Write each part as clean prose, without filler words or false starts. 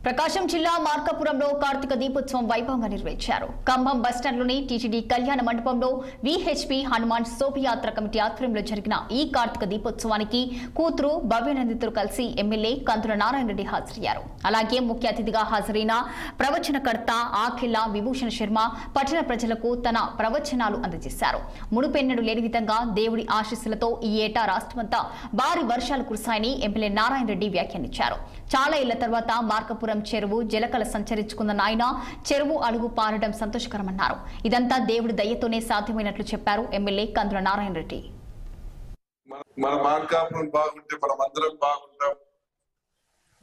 ప్రకాశం జిల్లా మార్కాపురంలో కార్తీక దీపోత్సవం వైభవంగా నిర్వహించారు. ఖమ్మం బస్టాండ్లోని టీటీడీ కళ్యాణ మండపంలో విహెచ్పి హనుమాన్ శోభయాత్ర కమిటీ ఆధ్వర్యంలో జరిగిన ఈ కార్తీక దీపోత్సవానికి కూతురు భవ్యనందితులు కలిసి ఎమ్మెల్యే కందుల నారాయణ రెడ్డి హాజరయ్యారు. అలాగే ముఖ్య అతిథిగా హాజరైన ప్రవచనకర్త ఆఖిల విభూషణ్ శర్మ పట్టణ ప్రజలకు తన ప్రవచనాలు అందజేశారు. మునుపెన్నడు లేని విధంగా దేవుడి ఆశీస్సులతో ఈ ఏటా రాష్ట్రమంతా భారీ వర్షాలు కురిశాయని ఎమ్మెల్యే నారాయణ రెడ్డి వ్యాఖ్యానించారు. చాలా ఏళ్ల తర్వాత మార్కాపురం చెరువు జలకళ సంచరించుకున్న ఆయన చెరువు అడుగు పారడం సంతోషకరమన్నారు. ఇదంతా దేవుడి దయతోనే సాధ్యమైనట్లు చెప్పారు ఎమ్మెల్యే కందుల నారాయణ రెడ్డి. మన మార్కాపురం బాగుంటే మనం అందరం బాగుంటాం.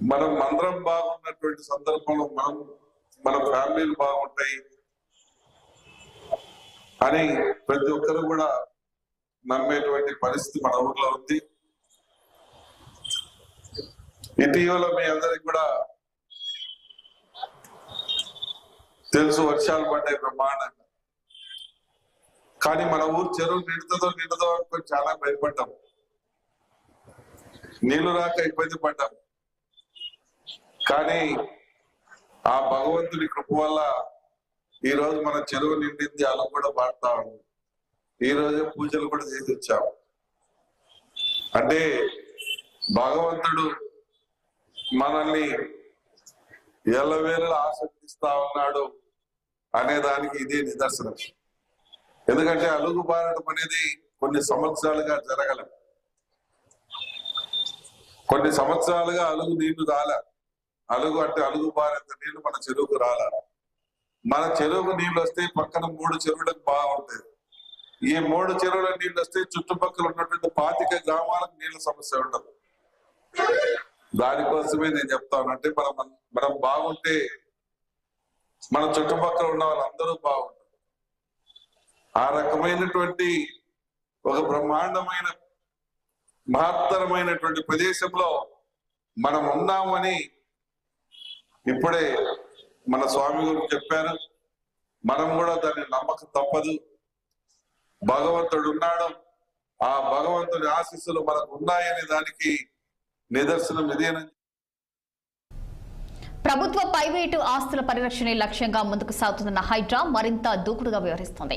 మనం అందరం బాగున్నటువంటి సందర్భంలో మన ఫ్యామిలీలు బాగుంటాయి అని ప్రతి ఒక్కరు కూడా నమ్మేటువంటి పరిస్థితి మన ఊర్లో ఉంది. ఇటీవల మీ అందరికి కూడా తెలుసు, వర్షాలు పడ్డాయి బ్రహ్మాండంగా. కానీ మన ఊరు చెరువు నిండుతుందో అనుకొని చాలా భయపడ్డాం. నీళ్లు రాక ఇబ్బంది పడ్డాం. కానీ ఆ భగవంతుని కృప వల్ల ఈ రోజు మన చెరువు నిండింది, అలా కూడా పాడుతా ఉంది. ఈ రోజే పూజలు కూడా చేసి వచ్చాం. అంటే భగవంతుడు మనల్ని ఎల్లవేళలా ఆసక్తిస్తా ఉన్నాడు అనే దానికి ఇదే నిదర్శనం. ఎందుకంటే అలుగు బారడం అనేది కొన్ని సంవత్సరాలుగా జరగల. కొన్ని సంవత్సరాలుగా అలుగు నీళ్లు రాల. అలుగు అంటే అలుగు బారేంత నీళ్లు మన చెరువుకు రాల. మన చెరువుకు నీళ్లు వస్తే పక్కన 3 చెరువులకు బాగుంటాయి. ఈ 3 చెరువుల నీళ్లు వస్తే చుట్టుపక్కల ఉన్నటువంటి 25 గ్రామాలకు నీళ్ల సమస్య ఉండదు. దానికోసమే నేను చెప్తాను, అంటే మనం బాగుంటే మన చుట్టుపక్కల ఉన్న వాళ్ళందరూ బాగుంటారు. ఆ రకమైనటువంటి ఒక బ్రహ్మాండమైన మహత్తరమైనటువంటి ప్రదేశంలో మనం ఉన్నామని ఇప్పుడే మన స్వామి గారు చెప్పారు. మనం కూడా దాన్ని నమ్మకం తప్పదు. భగవంతుడు ఉన్నాడు, ఆ భగవంతుడి ఆశీస్సులు మనకు ఉన్నాయనే దానికి నిదర్శనం ఇదేనని. ప్రభుత్వ ప్రైవేటు ఆస్తుల పరిరక్షణే లక్ష్యంగా ముందుకు సాగుతున్న హైడ్రా మరింత దూకుడుగా వ్యవహరిస్తోంది.